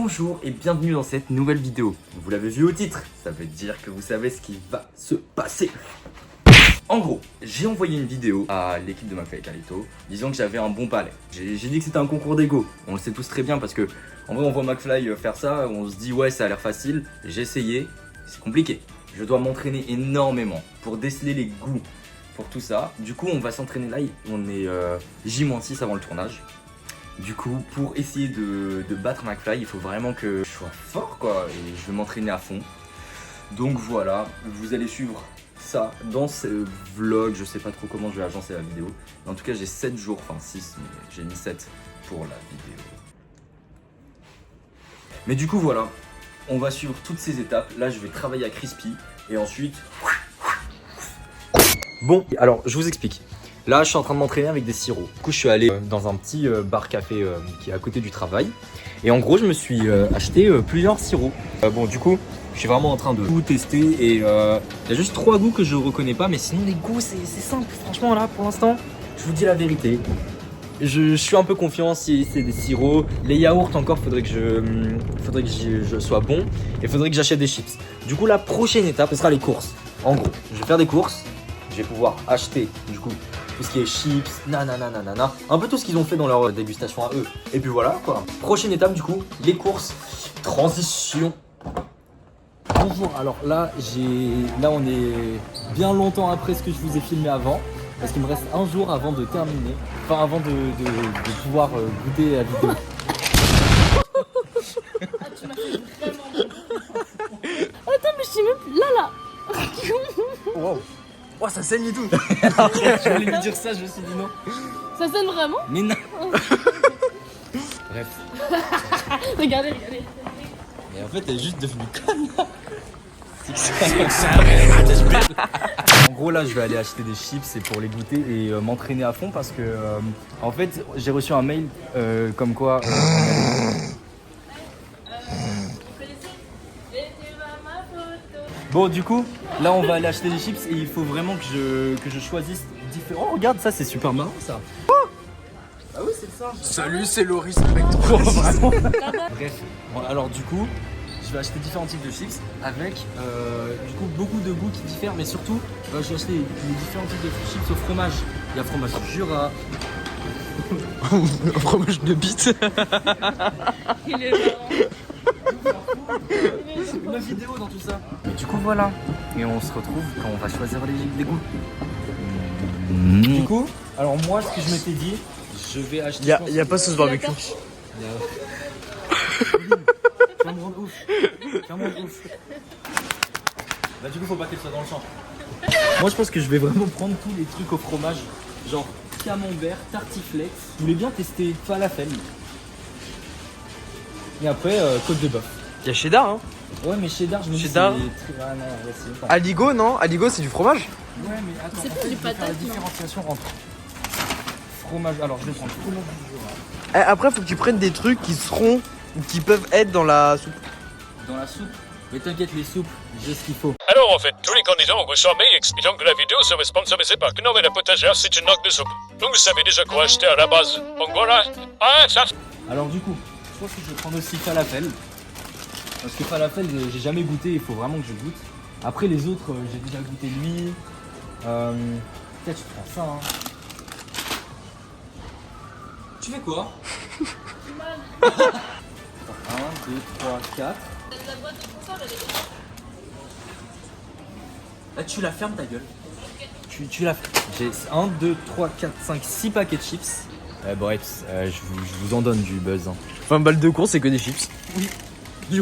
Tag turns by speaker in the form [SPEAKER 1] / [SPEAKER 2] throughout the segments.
[SPEAKER 1] Bonjour et bienvenue dans cette nouvelle vidéo. Vous l'avez vu au titre, ça veut dire que vous savez ce qui va se passer. En gros, j'ai envoyé une vidéo à l'équipe de McFly et Carlito disant que j'avais un bon palais. J'ai dit que c'était un concours d'ego. On le sait tous très bien parce que en vrai on voit McFly faire ça, on se dit ouais ça a l'air facile. J'ai essayé, c'est compliqué. Je dois m'entraîner énormément pour déceler les goûts pour tout ça. Du coup on va s'entraîner là, on est J-6 avant le tournage. Du coup, pour essayer de battre McFly, il faut vraiment que je sois fort quoi, et je vais m'entraîner à fond. Donc voilà, vous allez suivre ça dans ce vlog, je sais pas trop comment je vais agencer la vidéo. Mais en tout cas, j'ai 7 jours, enfin 6, mais j'ai mis 7 pour la vidéo. Mais du coup, voilà, on va suivre toutes ces étapes. Là, je vais travailler à Crispy et ensuite... Bon, alors, je vous explique. Là, je suis en train de m'entraîner avec des sirops. Du coup, je suis allé dans un petit bar-café qui est à côté du travail. Et en gros, je me suis acheté plusieurs sirops. Bon, du coup, je suis vraiment en train de tout tester. Et il y a juste 3 goûts que je reconnais pas. Mais sinon, les goûts, c'est simple. Franchement, là, pour l'instant, je vous dis la vérité. Je suis un peu confiant si c'est des sirops. Les yaourts, encore, faudrait que je sois bon. Et faudrait que j'achète des chips. Du coup, la prochaine étape, ce sera les courses. En gros, je vais faire des courses. Je vais pouvoir acheter, du coup, tout ce qui est chips, nanana, un peu tout ce qu'ils ont fait dans leur dégustation à eux. Et puis voilà quoi. Prochaine étape du coup, les courses. Transition. Bonjour, alors là on est bien longtemps après ce que je vous ai filmé avant. Parce qu'il me reste un jour avant de terminer. Enfin avant de pouvoir goûter la vidéo.
[SPEAKER 2] Ah tu m'as fait vraiment mal. Attends mais je suis même là.
[SPEAKER 1] Wow. Oh ça saigne et tout. Je voulais lui dire ça, je me suis dit non.
[SPEAKER 2] Ça sonne vraiment?
[SPEAKER 1] Mais non. Bref.
[SPEAKER 2] Regardez.
[SPEAKER 1] Mais en fait elle est juste devenue conne. En gros là je vais aller acheter des chips et pour les goûter et m'entraîner à fond parce que en fait j'ai reçu un mail comme quoi Bon du coup là on va aller acheter des chips et il faut vraiment que je choisisse différents. Oh regarde ça c'est super marrant ça. Ah oui c'est ça.
[SPEAKER 3] Salut c'est Loris avec toi.
[SPEAKER 1] Vraiment. Bref, bon, alors du coup je vais acheter différents types de chips avec du coup beaucoup de goûts qui diffèrent mais surtout je vais acheter les différents types de chips au fromage. Il y a fromage Jura.
[SPEAKER 3] Un fromage de bite.
[SPEAKER 2] Il est marrant.
[SPEAKER 1] Ma vidéo dans tout ça. Et du coup voilà. Et on se retrouve quand on va choisir les goûts. Du coup, alors moi ce que je m'étais dit, je vais acheter.
[SPEAKER 3] Y a pas sauce barbecue.
[SPEAKER 1] Tu vas me rendre ouf. Bah du coup faut pas qu'elle soit dans le champ. Moi je pense que je vais vraiment prendre tous les trucs au fromage. Genre camembert, tartiflette. Je voulais bien tester falafel. Et après côte de bœuf.
[SPEAKER 3] Y a cheddar hein.
[SPEAKER 1] Ouais mais cheddar je me dis
[SPEAKER 3] Cheddar.
[SPEAKER 1] c'est très... Ah non ouais, c'est pas.
[SPEAKER 3] Aligo non. Aligo c'est du fromage.
[SPEAKER 1] Ouais mais attends.
[SPEAKER 2] C'est
[SPEAKER 1] en
[SPEAKER 2] pas
[SPEAKER 1] fait,
[SPEAKER 2] du
[SPEAKER 1] je vais faire la
[SPEAKER 2] patate, non?
[SPEAKER 1] différenciation entre fromage. Alors je vais prendre fromage du Jura.
[SPEAKER 3] Après faut que tu prennes des trucs qui seront ou qui peuvent être dans la soupe.
[SPEAKER 1] Dans la soupe. Mais t'inquiète les soupes, j'ai ce qu'il faut.
[SPEAKER 4] Alors en fait, tous les candidats ont reçu un mail expliquant que la vidéo serait sponsorisée par Knorr et la potagère c'est une marque de soupe. Donc vous savez déjà quoi acheter à la base. Donc voilà. Ah ça.
[SPEAKER 1] Alors du coup, je pense que je vais prendre aussi falafel. Parce que falafel, j'ai jamais goûté, il faut vraiment que je goûte. Après les autres, j'ai déjà goûté lui. Peut-être je prends ça. Hein. Tu fais quoi 1, 2, 3, 4.
[SPEAKER 2] La boîte de conserve elle est...
[SPEAKER 1] Là tu la fermes ta gueule. Tu la fermes. J'ai 1, 2, 3, 4, 5, 6 paquets de chips. Bref, je vous en donne du buzz. Hein.
[SPEAKER 3] 20 balles de course c'est que des chips.
[SPEAKER 1] Oui.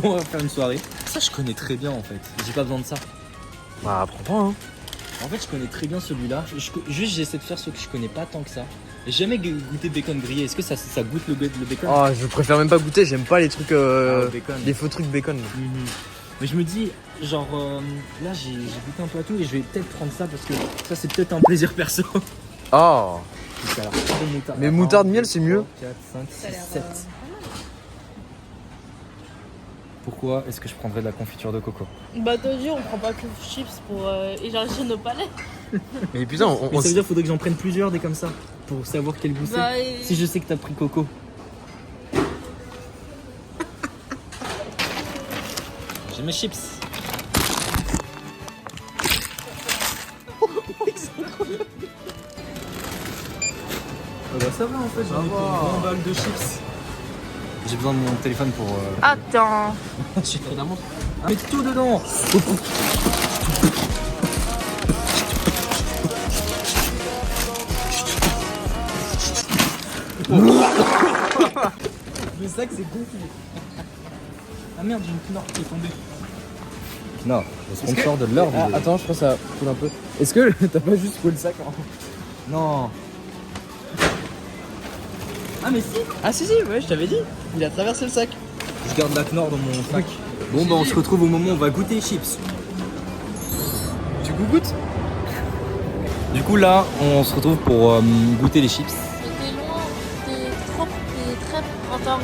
[SPEAKER 1] On va faire une soirée. Ça je connais très bien en fait. J'ai pas besoin de ça.
[SPEAKER 3] Bah prends-toi hein.
[SPEAKER 1] En fait je connais très bien celui-là. Juste j'essaie de faire ce que je connais pas tant que ça. J'ai jamais goûté bacon grillé. Est-ce que ça goûte le bacon?
[SPEAKER 3] Oh je préfère même pas goûter, j'aime pas les trucs
[SPEAKER 1] bacon.
[SPEAKER 3] les faux trucs bacon.
[SPEAKER 1] Mais je me dis, genre là j'ai goûté un peu à tout et je vais peut-être prendre ça parce que ça c'est peut-être un plaisir perso.
[SPEAKER 3] Oh. Mais
[SPEAKER 1] Attends,
[SPEAKER 3] moutarde
[SPEAKER 1] 1,
[SPEAKER 3] miel,
[SPEAKER 1] 2,
[SPEAKER 3] c'est mieux.
[SPEAKER 1] 4, 5,
[SPEAKER 2] Ça a
[SPEAKER 1] 6,
[SPEAKER 2] l'air
[SPEAKER 1] 7. Pourquoi est-ce que je prendrais de la confiture de coco?
[SPEAKER 2] Bah t'as dit on prend pas que chips pour élargir nos palais.
[SPEAKER 3] Mais putain
[SPEAKER 1] Mais ça veut dire qu'il faudrait que j'en prenne plusieurs des comme ça pour savoir quel goût c'est.
[SPEAKER 2] Bah,
[SPEAKER 1] Si je sais que t'as pris coco. J'ai mes chips. Bah ça va en fait, j'en ai pour 20 balles de chips. J'ai besoin de mon téléphone pour...
[SPEAKER 2] Attends.
[SPEAKER 1] J'ai trop d'amour. Mets tout dedans. Le sac c'est gonflé. Ah merde, j'ai une knorr qui est tombée. Non, le sponsor de leur vidéo.
[SPEAKER 3] Attends, je crois que ça coule un peu. Est-ce que t'as pas juste coulé le sac
[SPEAKER 1] Non. Ah mais si.
[SPEAKER 3] Ah si, ouais, je t'avais dit. Il a traversé le sac.
[SPEAKER 1] Je garde la knorr dans mon sac. Bon bah on se retrouve au moment où on va goûter les chips.
[SPEAKER 3] Tu goûtes?
[SPEAKER 1] Du coup là, on se retrouve pour goûter les chips.
[SPEAKER 2] T'es loin, t'es très content.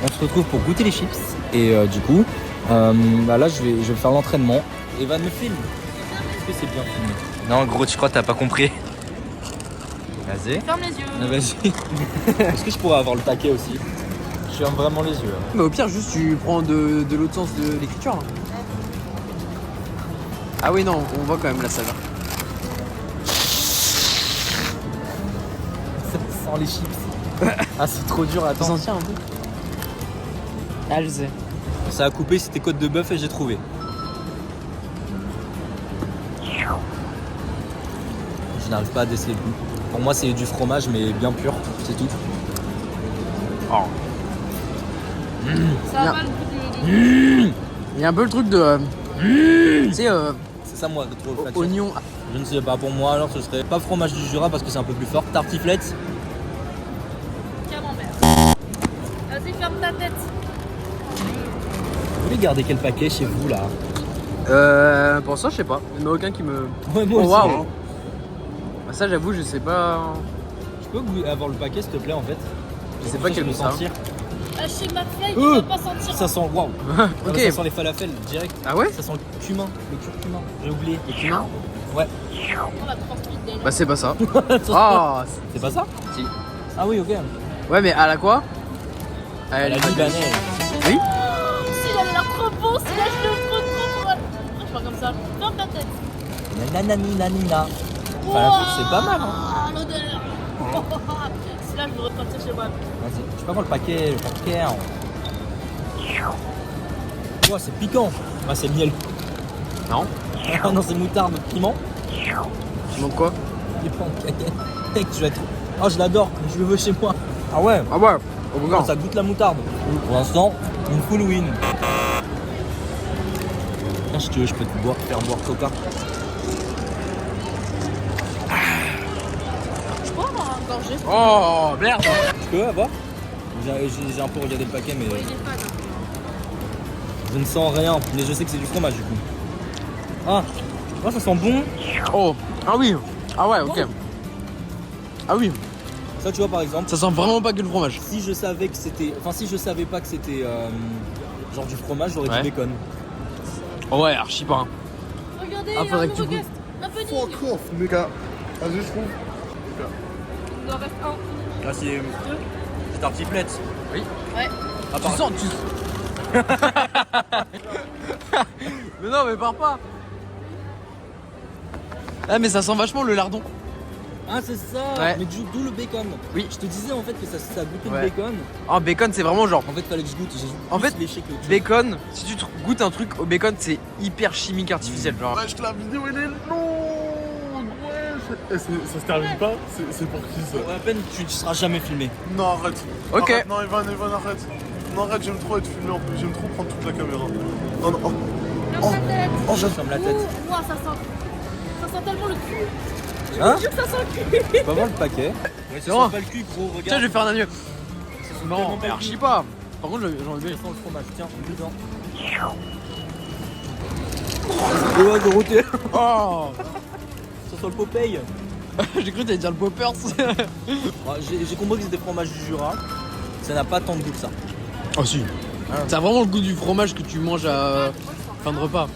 [SPEAKER 1] On se retrouve pour goûter les chips. Et du coup, bah là je vais faire l'entraînement. Evan me filme. Est-ce que c'est bien filmé? Non gros, tu crois que t'as pas compris? Vas-y.
[SPEAKER 2] Ferme les yeux.
[SPEAKER 1] Ah, vas-y. Est-ce que je pourrais avoir le paquet aussi? Je ferme vraiment les yeux.
[SPEAKER 3] Mais au pire, juste tu prends de l'autre sens de l'écriture. Là. Ah oui, non, on voit quand même la saveur.
[SPEAKER 1] Ça sent les chips. Ah c'est trop dur,
[SPEAKER 3] Tu
[SPEAKER 1] attends.
[SPEAKER 3] sentir un peu? Ah, je sais.
[SPEAKER 1] Ça a coupé, c'était côte de bœuf et j'ai trouvé. Je n'arrive pas à déceler le goût. Pour moi c'est du fromage mais bien pur, c'est tout. Oh.
[SPEAKER 2] Ça
[SPEAKER 3] Bien.
[SPEAKER 2] va le goût du.
[SPEAKER 3] Il y a un peu le truc de. Tu sais,
[SPEAKER 1] C'est ça moi, trop olfactif.
[SPEAKER 3] oignon.
[SPEAKER 1] Je ne sais pas, pour moi alors ce serait pas fromage du Jura parce que c'est un peu plus fort. Tartiflette.
[SPEAKER 2] Camembert. Vas-y, ferme ta tête.
[SPEAKER 1] Vous voulez garder quel paquet chez vous là?
[SPEAKER 3] Pour ça, je sais pas. Il n'y en a aucun qui me.
[SPEAKER 1] Ouais, moi
[SPEAKER 3] Oh
[SPEAKER 1] aussi.
[SPEAKER 3] waouh! Bah, ça, j'avoue, je sais pas.
[SPEAKER 1] Je peux avoir le paquet s'il te plaît en fait?
[SPEAKER 3] Je sais pas quel
[SPEAKER 1] goût
[SPEAKER 3] goût ça.
[SPEAKER 1] sentir.
[SPEAKER 2] Ah, chez McFly, tu vas pas sentir.
[SPEAKER 1] Ça sent waouh.
[SPEAKER 3] Ok.
[SPEAKER 1] Ça sent les falafels direct.
[SPEAKER 3] Ah ouais?
[SPEAKER 1] Ça sent le cumin, le curcuma. J'ai oublié.
[SPEAKER 3] Le cumin?
[SPEAKER 1] Ouais.
[SPEAKER 2] On l'a transmis déjà.
[SPEAKER 3] Bah, c'est pas ça. Ah!
[SPEAKER 1] C'est pas ça?
[SPEAKER 3] Si.
[SPEAKER 1] Ah oui, ok.
[SPEAKER 3] Ouais, mais à la quoi? À
[SPEAKER 1] La libanaise.
[SPEAKER 3] Oui?
[SPEAKER 2] Si, il a l'air trop bon, si là je le trouve trop bon. Je pars comme ça. Ferme ta tête.
[SPEAKER 1] Nananina. Falafel, c'est pas mal. Hein.
[SPEAKER 2] Ah, l'odeur. Si là, je voudrais partir chez moi.
[SPEAKER 1] Vas-y, je peux avoir le paquet. Oh, c'est piquant. Ah, c'est miel.
[SPEAKER 3] Non.
[SPEAKER 1] Ah non, c'est moutarde, piment.
[SPEAKER 3] Tu manques quoi?
[SPEAKER 1] Piment, mec, tu vas être. Oh, je l'adore, je le veux chez moi. Ah ouais,
[SPEAKER 3] Ah ouais! Au bout
[SPEAKER 1] ça goûte la moutarde. Pour l'instant, une full win. Ah, si tu veux, je peux te faire boire Coca.
[SPEAKER 2] Je peux avoir un gorgé?
[SPEAKER 3] Oh merde!
[SPEAKER 1] Tu peux avoir? J'ai un peu regardé le paquet, mais
[SPEAKER 2] Oui, il est fan.
[SPEAKER 1] je ne sens rien. Mais je sais que c'est du fromage du coup. Ah, oh, ça sent bon.
[SPEAKER 3] Oh! Ah oui! Ah ouais, ok. Ah oui!
[SPEAKER 1] Ça, tu vois, par exemple,
[SPEAKER 3] Ça sent vraiment pas que le fromage.
[SPEAKER 1] si je savais que c'était. Enfin, si je savais pas que c'était genre du fromage, j'aurais
[SPEAKER 3] Ouais.
[SPEAKER 1] du bacon.
[SPEAKER 3] Oh ouais, archi pas.
[SPEAKER 2] Regardez,
[SPEAKER 3] Ah,
[SPEAKER 2] il y a
[SPEAKER 3] faudrait
[SPEAKER 2] un
[SPEAKER 3] que tu
[SPEAKER 2] nouveau
[SPEAKER 3] goûtes.
[SPEAKER 2] guest. Un pudding.
[SPEAKER 5] off, méga. Vas-y, je trouve.
[SPEAKER 2] Il en reste un.
[SPEAKER 1] Là, c'est tartiflette.
[SPEAKER 3] Oui.
[SPEAKER 2] Ouais.
[SPEAKER 1] Ah,
[SPEAKER 3] Tu sens, Mais non, mais pars pas! Ah, mais ça sent vachement le lardon.
[SPEAKER 1] Ah, c'est ça.
[SPEAKER 3] Ouais.
[SPEAKER 1] Mais d'où le bacon.
[SPEAKER 3] Oui.
[SPEAKER 1] Je te disais en fait que ça goûtait
[SPEAKER 3] Ouais.
[SPEAKER 1] le bacon.
[SPEAKER 3] Oh, bacon, c'est vraiment genre.
[SPEAKER 1] En fait, fallait que je goûte. J'ai
[SPEAKER 3] En
[SPEAKER 1] plus
[SPEAKER 3] fait,
[SPEAKER 1] léché que autre chose.
[SPEAKER 3] Bacon, si tu goûtes un truc au bacon, c'est hyper chimique artificiel. Genre.
[SPEAKER 5] Wesh, la vidéo, elle est longue. Wesh. Eh, ça se termine pas? C'est pour qui ça?
[SPEAKER 1] À peine, tu seras jamais filmé.
[SPEAKER 5] Non, arrête.
[SPEAKER 3] Ok.
[SPEAKER 5] Arrête, non, Evan, arrête. Non, arrête, j'aime trop être filmé en plus. J'aime trop prendre toute la caméra. Non, non,
[SPEAKER 2] Ferme ta tête.
[SPEAKER 1] Oh, je ferme la tête.
[SPEAKER 2] Ouh, ouah, ça sent tellement le cul.
[SPEAKER 1] Hein?
[SPEAKER 2] Je te jure que ça sent le cul.
[SPEAKER 1] Tu peux avoir le paquet. Ouais,
[SPEAKER 3] C'est bon.
[SPEAKER 1] pas le cul, gros.
[SPEAKER 3] Tiens,
[SPEAKER 1] Regarde.
[SPEAKER 3] je vais faire un adieu. Non,
[SPEAKER 1] tellement
[SPEAKER 3] mais
[SPEAKER 1] pas
[SPEAKER 3] archi
[SPEAKER 1] le
[SPEAKER 3] pas. Par contre, j'en ai
[SPEAKER 1] Ça
[SPEAKER 3] bien.
[SPEAKER 1] sent le fromage. Tiens, dedans. Ouais, gros, t'es.
[SPEAKER 3] Oh!
[SPEAKER 1] Ça sent le Popeye.
[SPEAKER 3] J'ai cru que t'allais dire le poppers.
[SPEAKER 1] J'ai compris que c'était fromage du Jura. Ça n'a pas tant de goût que ça.
[SPEAKER 3] Oh si. Ça a vraiment le goût du fromage que tu manges à fin de repas.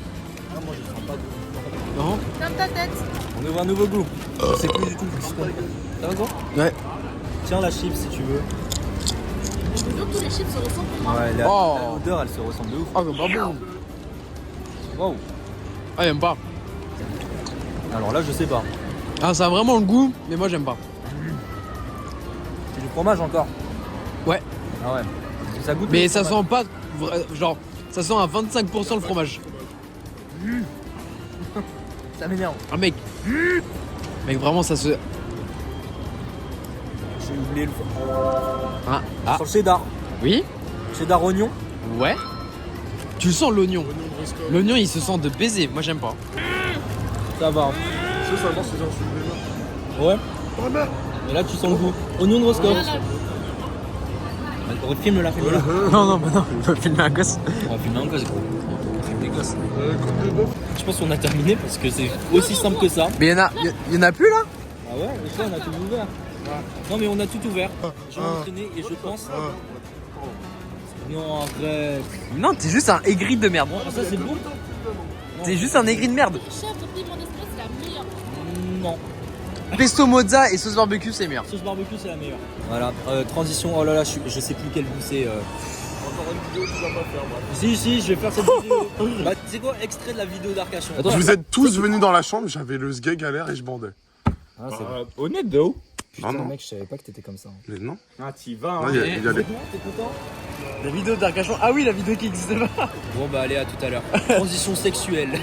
[SPEAKER 1] Ah, moi, je sens pas de goût.
[SPEAKER 3] Non?
[SPEAKER 2] Ferme ta tête.
[SPEAKER 1] On ouvre un nouveau goût. Je sais plus du tout. Ça va, gros?
[SPEAKER 3] Ouais.
[SPEAKER 1] Tiens, la chip si tu veux.
[SPEAKER 2] Je te jure que tous les chips se ressemblent pour moi.
[SPEAKER 1] Ouais,
[SPEAKER 3] Oh.
[SPEAKER 1] l'odeur, elle se ressemble de ouf.
[SPEAKER 3] Oh, mais pas bon.
[SPEAKER 1] Waouh.
[SPEAKER 3] Ah, j'aime pas.
[SPEAKER 1] Alors là, je sais pas.
[SPEAKER 3] Ah, ça a vraiment le goût, mais moi j'aime pas.
[SPEAKER 1] C'est du fromage encore.
[SPEAKER 3] Ouais.
[SPEAKER 1] Ah ouais. Ça goûte.
[SPEAKER 3] Mais
[SPEAKER 1] le
[SPEAKER 3] ça
[SPEAKER 1] fromage.
[SPEAKER 3] sent pas. Genre, ça sent à 25% le fromage.
[SPEAKER 1] Ça m'énerve.
[SPEAKER 3] Ah, mec. Mec, vraiment, ça se.
[SPEAKER 1] J'ai oublié le
[SPEAKER 3] Ah, ah.
[SPEAKER 1] Sur le cheddar.
[SPEAKER 3] Oui.
[SPEAKER 1] Cheddar oignon.
[SPEAKER 3] Ouais. Tu sens l'oignon. L'oignon, il se sent de baiser. Moi, j'aime pas.
[SPEAKER 1] Ça va.
[SPEAKER 5] C'est seulement c'est genre sur le
[SPEAKER 1] Ouais.
[SPEAKER 5] Oh merde.
[SPEAKER 1] Et là, tu sens le goût. Oignon de Roscoff. Filme-la, filme-la.
[SPEAKER 3] Non, non, bah non. Il va filmer un gosse.
[SPEAKER 1] On va filmer un gosse, gros. On filme des gosses. Je pense qu'on a terminé parce que c'est aussi simple que ça.
[SPEAKER 3] Mais y en a plus là?
[SPEAKER 1] Ah ouais, et ça, on a tout ouvert. Non, mais on a tout ouvert. J'ai entraîné et je pense. Non, arrête.
[SPEAKER 3] Non, t'es juste un aigri de merde.
[SPEAKER 1] Bon, ça, c'est bon.
[SPEAKER 3] T'es juste un aigri de merde.
[SPEAKER 2] Chef, depuis mon esprit, c'est la meilleure.
[SPEAKER 1] Non.
[SPEAKER 3] Pesto mozza et sauce barbecue, c'est meilleur.
[SPEAKER 1] Sauce barbecue, c'est la meilleure. Voilà, transition. Oh là là, je sais plus quel goût c'est.
[SPEAKER 5] Encore une vidéo, tu vas pas faire, moi.
[SPEAKER 1] Si, je vais faire cette vidéo. Bah, c'est quoi, extrait de la vidéo d'Arcachon.
[SPEAKER 5] Vous êtes tous venus dans la chambre, j'avais le sgeg à l'air et je bandais.
[SPEAKER 1] Ah, c'est
[SPEAKER 6] Honnête, though.
[SPEAKER 1] Putain,
[SPEAKER 5] non.
[SPEAKER 1] mec, je savais pas que t'étais comme ça.
[SPEAKER 5] Mais non.
[SPEAKER 6] Ah, t'y vas,
[SPEAKER 5] Non,
[SPEAKER 6] hein.
[SPEAKER 5] il y a des...
[SPEAKER 1] T'es content?
[SPEAKER 3] La vidéo d'Arcachon. Ah oui, la vidéo qui existait pas.
[SPEAKER 1] Bon, bah, allez, à tout à l'heure. Transition sexuelle.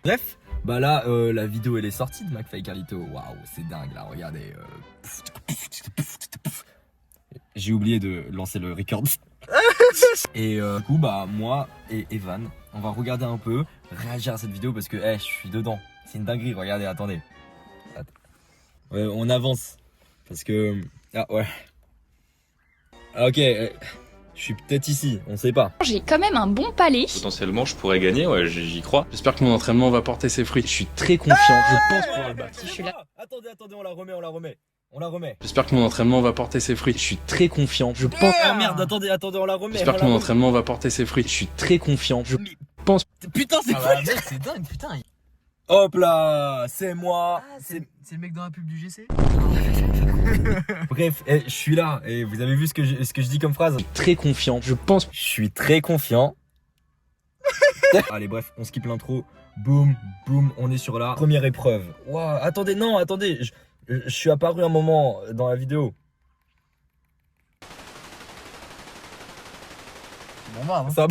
[SPEAKER 1] Bref, bah là, la vidéo elle est sortie de McFly et Carlito. Waouh, c'est dingue là, regardez. J'ai oublié de lancer le record. Et du coup, bah moi et Evan, on va regarder un peu, réagir à cette vidéo parce que je suis dedans. C'est une dinguerie, regardez, attendez. Ouais, on avance. Parce que... Ah ouais. Ok, je suis peut-être ici, on sait pas.
[SPEAKER 6] J'ai quand même un bon palais.
[SPEAKER 7] Potentiellement, je pourrais gagner, ouais, j'y crois.
[SPEAKER 3] J'espère que mon entraînement va porter ses fruits.
[SPEAKER 7] Je suis très confiant, je pense pouvoir le battre.
[SPEAKER 6] Si je suis là.
[SPEAKER 1] Attendez, on la remet.
[SPEAKER 3] J'espère que mon entraînement va porter ses fruits.
[SPEAKER 7] Je suis très confiant, je pense...
[SPEAKER 1] Oh merde, attendez, on la remet.
[SPEAKER 3] J'espère que mon entraînement va porter ses fruits.
[SPEAKER 7] Je suis très confiant, je...
[SPEAKER 1] Putain, c'est quoi
[SPEAKER 3] mec, c'est dingue, putain.
[SPEAKER 1] Hop là, c'est moi.
[SPEAKER 3] C'est le mec dans la pub du GC.
[SPEAKER 1] Bref, je suis là et vous avez vu ce que je dis comme phrase.
[SPEAKER 7] Très confiant, je pense...
[SPEAKER 1] Je suis très confiant. Allez, bref, on skip l'intro. Boum, boum, on est sur la première épreuve. Waouh, attendez, je suis apparu un moment dans la vidéo.
[SPEAKER 3] Bon bah, hein.
[SPEAKER 1] Ça,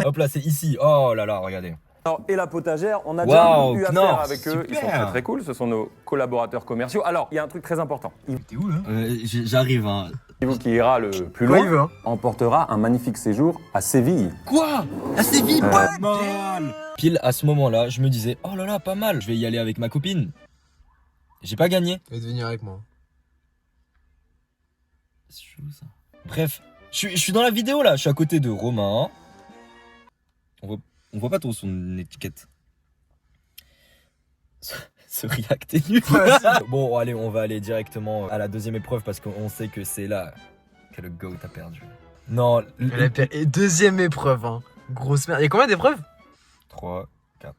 [SPEAKER 1] hop là, c'est ici. Oh là là, regardez.
[SPEAKER 8] Alors, et la potagère, on a
[SPEAKER 1] Waouh,
[SPEAKER 8] déjà eu
[SPEAKER 1] Knorr,
[SPEAKER 8] affaire avec eux, ils sont
[SPEAKER 1] super.
[SPEAKER 8] très cool, ce sont nos collaborateurs commerciaux. Alors, il y a un truc très important,
[SPEAKER 3] T'es où là?
[SPEAKER 1] J'arrive, hein.
[SPEAKER 8] vous qui ira le plus
[SPEAKER 3] Quand
[SPEAKER 8] loin
[SPEAKER 3] il veut, hein.
[SPEAKER 8] emportera un magnifique séjour à Séville.
[SPEAKER 1] Quoi? Ah, c'est vite, pas mal. Pile à ce moment-là, je me disais, oh là là, pas mal, je vais y aller avec ma copine. J'ai pas gagné.
[SPEAKER 3] Tu vas venir avec moi.
[SPEAKER 1] C'est chelou ça. Bref, je suis dans la vidéo là, je suis à côté de Romain. On voit pas trop son étiquette. Ce react est nul. Bon, allez, on va aller directement à la deuxième épreuve parce qu'on sait que c'est là que le GOAT a perdu. Non,
[SPEAKER 3] Et deuxième épreuve, hein. Grosse merde. Il y a combien d'épreuves?
[SPEAKER 1] 3, 4.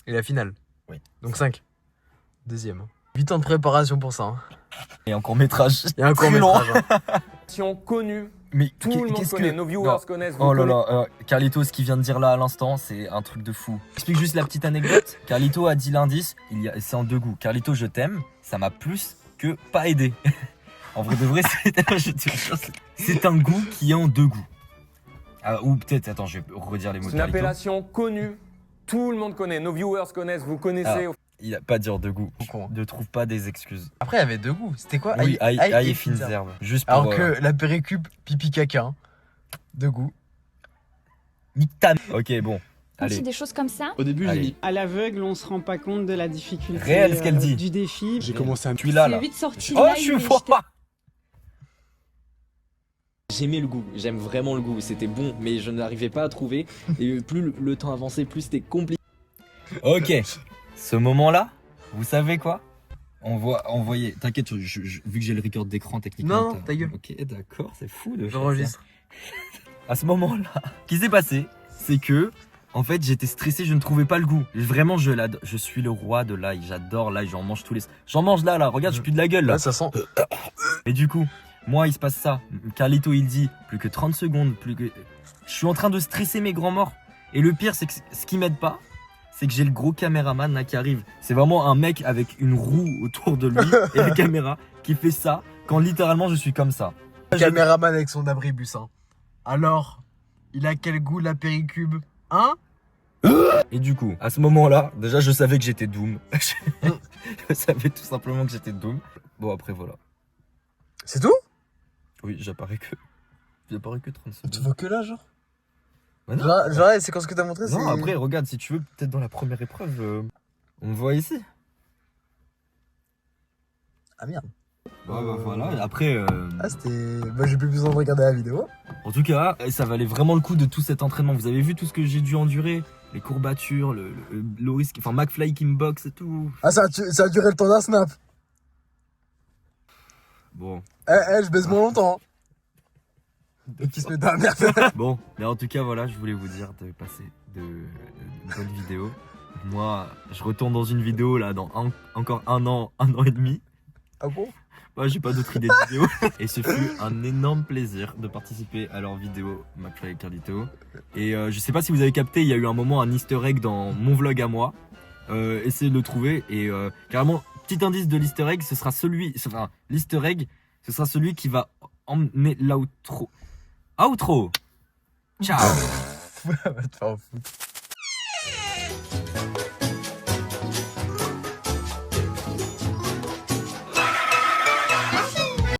[SPEAKER 3] Et la finale.
[SPEAKER 1] Oui.
[SPEAKER 3] Donc 5. Deuxième. 8 ans de préparation pour ça. Hein.
[SPEAKER 1] Et un court métrage.
[SPEAKER 3] Il y a un court métrage. Hein.
[SPEAKER 8] Connue,
[SPEAKER 1] Mais
[SPEAKER 8] tout le monde
[SPEAKER 1] qu'est-ce
[SPEAKER 8] connaît,
[SPEAKER 1] que...
[SPEAKER 8] nos viewers
[SPEAKER 1] Non.
[SPEAKER 8] connaissent, vous
[SPEAKER 1] Oh là
[SPEAKER 8] connaissez.
[SPEAKER 1] là, Carlito, ce qu'il vient de dire là à l'instant, c'est un truc de fou. J'explique juste la petite anecdote. Carlito a dit l'indice, c'est en deux goûts. Carlito, je t'aime, ça m'a plus que pas aidé. En vrai de vrai, c'est un goût qui est en deux goûts. Ah, ou peut-être, attends, je vais redire les mots
[SPEAKER 8] C'est
[SPEAKER 1] de
[SPEAKER 8] une
[SPEAKER 1] Carlito.
[SPEAKER 8] appellation connue, tout le monde connaît, nos viewers connaissent, vous connaissez.
[SPEAKER 1] Il a pas dire deux goûts.
[SPEAKER 3] Con.
[SPEAKER 1] Ne trouve pas des excuses.
[SPEAKER 3] Après, il y avait deux goûts. C'était quoi?
[SPEAKER 1] Oui, ail et
[SPEAKER 3] fines
[SPEAKER 1] fines
[SPEAKER 3] herbes.
[SPEAKER 1] herbes. Juste pour...
[SPEAKER 3] Alors que la péricube, pipi caca. Hein. Deux goûts.
[SPEAKER 1] Nique ta... Ok, bon.
[SPEAKER 6] Aussi
[SPEAKER 1] Allez.
[SPEAKER 6] des choses comme ça.
[SPEAKER 3] Au début,
[SPEAKER 1] Allez.
[SPEAKER 3] j'ai mis.
[SPEAKER 9] À l'aveugle, on se rend pas compte de la difficulté
[SPEAKER 1] Réel, ce qu'elle dit.
[SPEAKER 9] du défi.
[SPEAKER 5] J'ai commencé à me...
[SPEAKER 1] Tu es là,
[SPEAKER 9] C'est
[SPEAKER 1] là.
[SPEAKER 9] vite sorti
[SPEAKER 1] Oh,
[SPEAKER 9] live
[SPEAKER 1] je suis
[SPEAKER 9] et
[SPEAKER 1] froid.
[SPEAKER 7] J'aimais le goût, j'aime vraiment le goût, c'était bon, mais je n'arrivais pas à trouver. Et plus le temps avançait, plus c'était compliqué.
[SPEAKER 1] Ok. Ce moment-là, vous savez quoi? Envoyez. T'inquiète, vu que j'ai le record d'écran techniquement.
[SPEAKER 3] Non, ta gueule.
[SPEAKER 1] Ok, d'accord, c'est fou de faire
[SPEAKER 3] J'enregistre.
[SPEAKER 1] ça. À ce moment-là, ce qui s'est passé, c'est que, en fait, j'étais stressé, je ne trouvais pas le goût. Vraiment, je suis le roi de l'ail. J'adore l'ail, j'en mange tous les. J'en mange là, regarde, je pue de la gueule là.
[SPEAKER 3] Là, ça sent.
[SPEAKER 1] Et du coup, moi, il se passe ça. Carlito, il dit plus que 30 secondes, plus que. Je suis en train de stresser mes grands morts. Et le pire, c'est que ce qui m'aide pas, c'est que j'ai le gros caméraman là qui arrive. C'est vraiment un mec avec une roue autour de lui et la caméra qui fait ça quand littéralement je suis comme ça.
[SPEAKER 3] Caméraman avec son abribus. Hein. Alors, il a quel goût la péricube? Hein?
[SPEAKER 1] Et du coup, à ce moment-là, déjà je savais que j'étais Doom. Je savais tout simplement que j'étais Doom. Bon, après voilà.
[SPEAKER 3] C'est tout?
[SPEAKER 1] Oui, j'apparais que 30 secondes.
[SPEAKER 3] Tu vois que là, genre?
[SPEAKER 1] Bah non.
[SPEAKER 3] Genre, c'est quand ce que t'as montré, c'est.
[SPEAKER 1] Non, après, regarde, si tu veux, peut-être dans la première épreuve, on me voit ici.
[SPEAKER 3] Ah merde.
[SPEAKER 1] Bah voilà, et après,
[SPEAKER 3] Ah, c'était. Bah, j'ai plus besoin de regarder la vidéo.
[SPEAKER 1] en tout cas, ça valait vraiment le coup de tout cet entraînement. Vous avez vu tout ce que j'ai dû endurer? Les courbatures, le risque, enfin McFly qui me boxe et tout.
[SPEAKER 3] Ah, ça a duré le temps d'un snap.
[SPEAKER 1] Bon.
[SPEAKER 3] Je baise moins longtemps. Et qui se met dans la merde.
[SPEAKER 1] Bon, mais en tout cas, voilà, je voulais vous dire de passer de bonnes vidéos. Moi, je retourne dans une vidéo là dans encore un an et demi.
[SPEAKER 3] Ah bon?
[SPEAKER 1] Moi, j'ai pas d'autres idées de vidéos. Et ce fut un énorme plaisir de participer à leur vidéo McFly et Carlito. Et je sais pas si vous avez capté, il y a eu un moment un easter egg dans mon vlog à moi. Essayez de le trouver. Et carrément, petit indice de l'easter egg, ce sera celui. Enfin, l'easter egg, ce sera celui qui va emmener l'outro. Outro! Ciao!
[SPEAKER 3] foot, va te faire au foot.